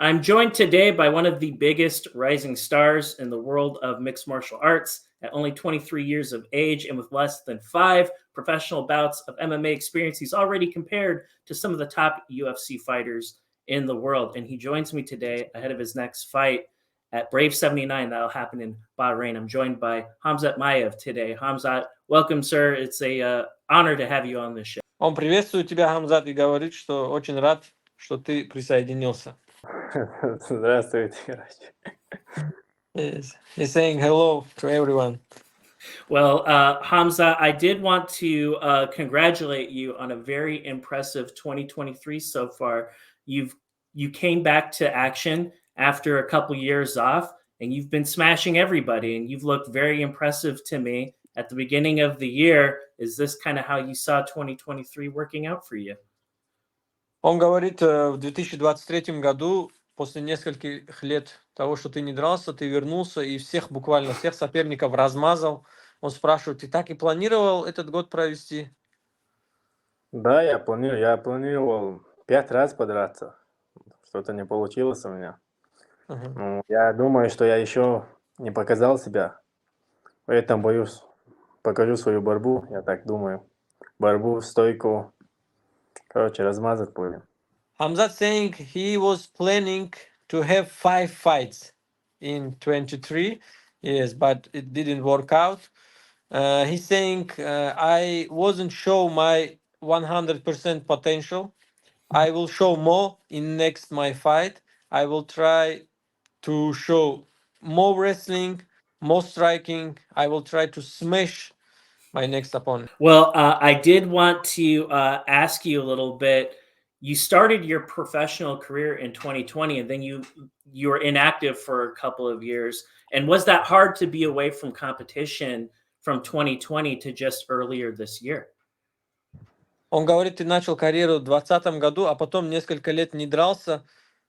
I'm joined today by one of the biggest rising stars in the world of mixed martial arts. At only 23 years of age and with less than 5 professional bouts of MMA experience, he's already compared to some of the top UFC fighters in the world. And he joins me today ahead of his next fight at Brave 79 that'll happen in Bahrain. I'm joined by Khamzat Chimaev today. Khamzat, welcome, sir. It's a honor to have you on this show. Он приветствует тебя, Хамзат, и говорит, что очень рад, что ты присоединился. Здравствуйте, короче. Yes. He's saying hello to everyone. Well, Hamza, I did want to congratulate you on a very impressive 2023 so far. You came back to action after a couple years off, and you've been smashing everybody, and you've looked very impressive to me at the beginning of the year. Is this kind of how you saw 2023 working out for you? Он говорит, в 2023 году, после нескольких лет того, что ты не дрался, ты вернулся и буквально всех соперников размазал. Он спрашивает, ты так и планировал этот год провести? Да, я планировал 5 раз подраться. Что-то не получилось у меня. Ну, я думаю, что я еще не показал себя. В этом бою покажу свою борьбу, я так думаю. Борьбу, стойку. Короче, размазать будем. Hamzat saying he was planning to have 5 fights in 23, yes, but it didn't work out. He's saying I wasn't show my 100% potential. I will show more in next my fight. I will try to show more wrestling, more striking. I will try to smash my next opponent. Well, I did want to ask you a little bit. You started your professional career in 2020, and then you were inactive for a couple of years. And was that hard to be away from competition from 2020 to just earlier this year? Он говорит, ты начал карьеру в 2020 году, а потом несколько лет не дрался.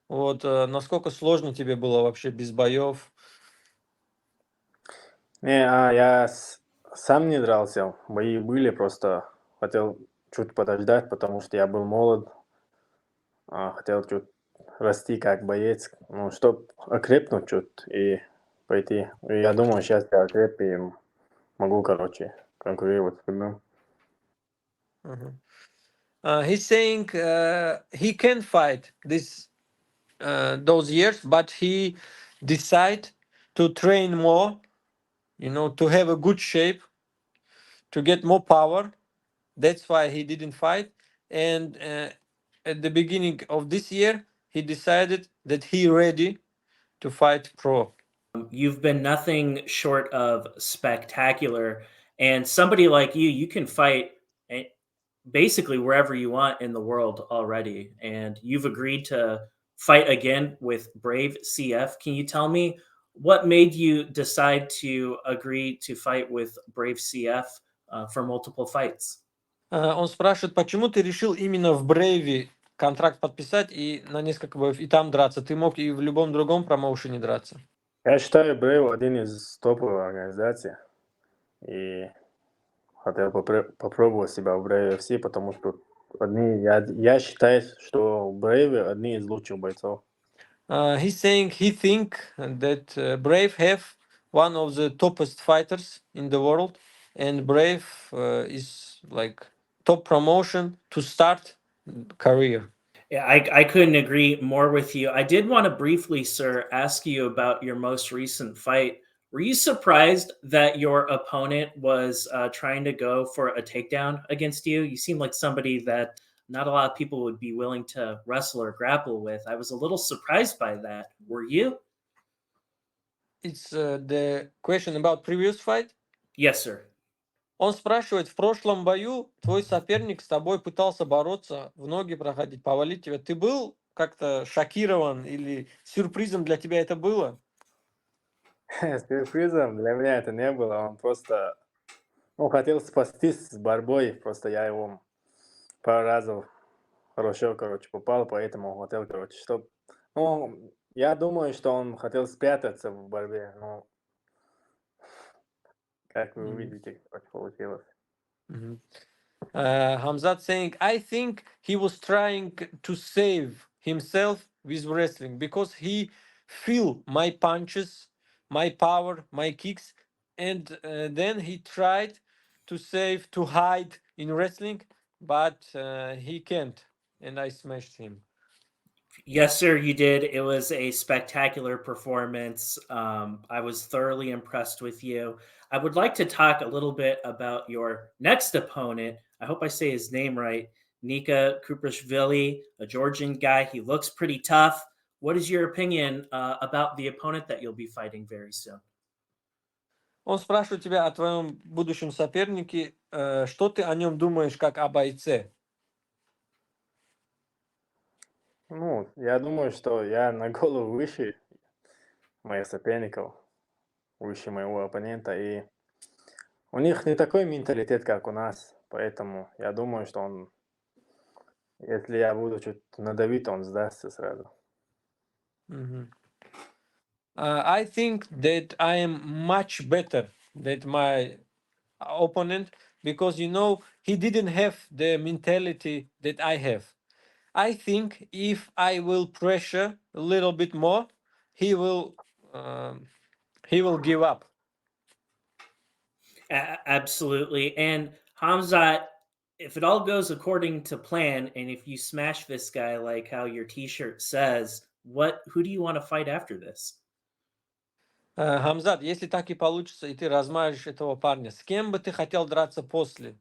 Вот, насколько сложно тебе было вообще без боев? Не, я сам не дрался. Бои были, просто хотел чуть подождать, потому что я был молод. Хотел чуть расти как боец, ну, чтобы окрепнуть чуть и пойти. И я думаю, сейчас я окреп и могу, короче, конкурировать с любым. He's saying he can fight those years, but he decide to train more, to have a good shape, to get more power. That's why he didn't fight. And at the beginning of this year, he decided that he ready to fight pro. You've been nothing short of spectacular, and somebody like you can fight basically wherever you want in the world already. And you've agreed to fight again with Brave CF. Can you tell me what made you decide to agree to fight with Brave CF for multiple fights? Он спрашивает, почему ты решил именно в Брейве контракт подписать и на несколько боев и там драться? Ты мог и в любом другом промоушене драться. Я считаю, Brave один из топовых организаций. И хотел попробовать себя в Brave FC, потому что я считаю, что Brave одни из лучших бойцов. He's saying he think that Brave have one of the toppest fighters in the world, and Brave is like top promotion to start career. Yeah, I couldn't agree more with you. I did want to briefly, sir, ask you about your most recent fight. Were you surprised that your opponent was trying to go for a takedown against you? You seem like somebody that not a lot of people would be willing to wrestle or grapple with. I was a little surprised by that. Were you? It's the question about previous fight. Yes, sir. Он спрашивает, в прошлом бою твой соперник с тобой пытался бороться, в ноги проходить, повалить тебя. Ты был как-то шокирован или сюрпризом для тебя это было? Сюрпризом для меня это не было. Он просто хотел спастись с борьбой. Просто я его пару разов хорошо, попал, поэтому хотел, чтобы... я думаю, что он хотел спрятаться в борьбе, но как вы увидите, как получилось. Hamzat saying, I think he was trying to save himself with wrestling because he feel my punches, my power, my kicks, and then he tried to hide in wrestling, but he can't, and I smashed him. Yes, sir, you did. It was a spectacular performance. I was thoroughly impressed with you. I would like to talk a little bit about your next opponent. I hope I say his name right. Nika Kupravishvili, a Georgian guy. He looks pretty tough. What is your opinion about the opponent that you'll be fighting very soon? Он спрашивает тебя о твоем будущем сопернике, что ты о нем думаешь как о бойце? Ну, я думаю, что я на голову выше моих соперников, выше моего оппонента, и у них не такой менталитет, как у нас, поэтому я думаю, что он, если я буду чуть надавить, он сдастся сразу. Мгм. I think that I am much better than my opponent because he didn't have the mentality that I have. I think if I will pressure a little bit more, he will um, he will give up. Absolutely. And Hamzat, if it all goes according to plan, and if you smash this guy like how your T-shirt says, who do you want to fight after this? Хамзат, если так и получится, и ты размажешь этого парня, с кем бы ты хотел драться после?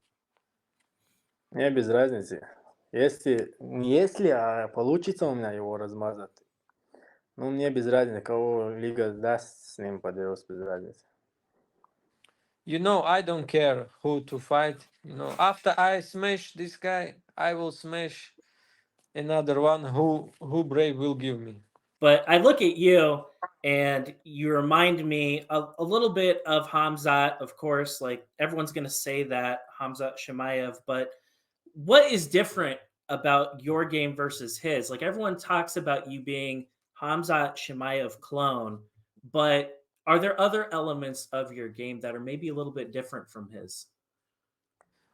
Мне без разницы. Если получится у меня его размазать, ну, мне без разницы, кого лига даст, с ним подерусь, без разницы. I don't care who to fight. After I smash this guy, I will smash another one who Brave will give me. But I look at you and you remind me a little bit of Hamzat, of course. Like everyone's going to say that, Khamzat Chimaev, but what is different about your game versus his? Like everyone talks about you being Khamzat Chimaev clone, but are there other elements of your game that are maybe a little bit different from his?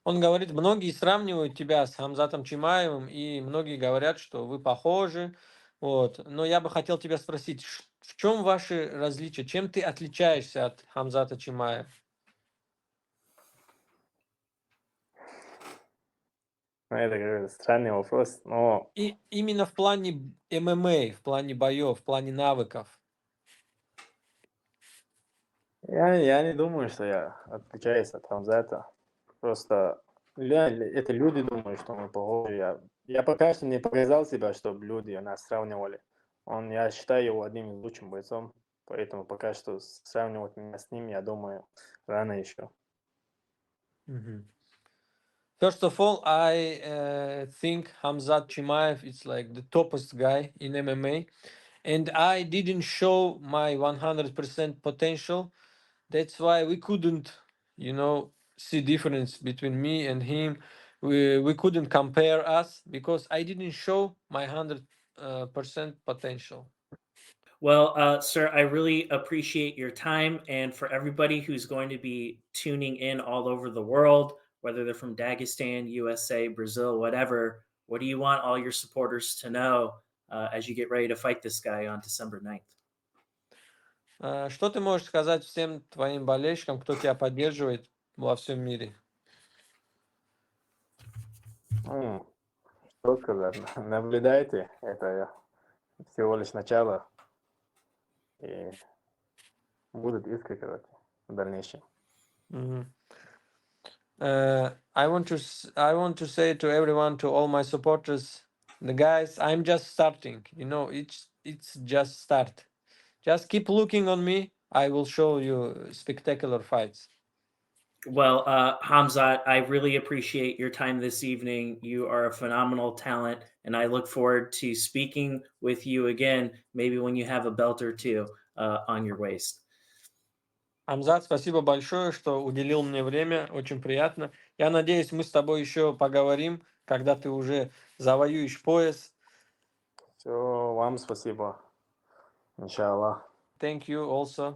Он говорит, многие сравнивают тебя с Хамзатом Чимаевым, и многие говорят, что вы похожи. Вот. Но я бы хотел тебя спросить, в чем ваши различия? Чем ты отличаешься от Хамзата Чимаева? Ну, это какой-то странный вопрос, но И именно в плане ММА, в плане боев, в плане навыков. я не думаю, что я отличаюсь от Хамзата. Просто это люди думают, что мы похожи. Я пока что не показал себя, чтобы люди нас сравнивали. Я считаю его одним из лучших бойцов, поэтому пока что сравнивать меня с ним, я думаю, рано еще. Мгм. First of all, I think Khamzat Chimaev is like the toppest guy in MMA, and I didn't show my 100% potential. That's why we couldn't, see difference between me and him. We couldn't compare us because I didn't show my 100% potential. Well, sir, I really appreciate your time. And for everybody who's going to be tuning in all over the world, whether they're from Dagestan, USA, Brazil, whatever, what do you want all your supporters to know as you get ready to fight this guy on December 9th? Что ты можешь сказать всем твоим болельщикам, кто тебя поддерживает во всем мире? Что сказать? Наблюдайте, это всего лишь начало, и будут иски, короче, в дальнейшем. Mhm. I want to say to everyone, to all my supporters, the guys, I'm just starting. It's just start. Just keep looking on me. I will show you spectacular fights. Well, Hamzat, I really appreciate your time this evening. You are a phenomenal talent, and I look forward to speaking with you again, maybe when you have a belt or two on your waist. Амзат, спасибо большое, что уделил мне время. Очень приятно. Я надеюсь, мы с тобой еще поговорим, когда ты уже завоюешь пояс. Все, вам спасибо. Иншаллах. Thank you also.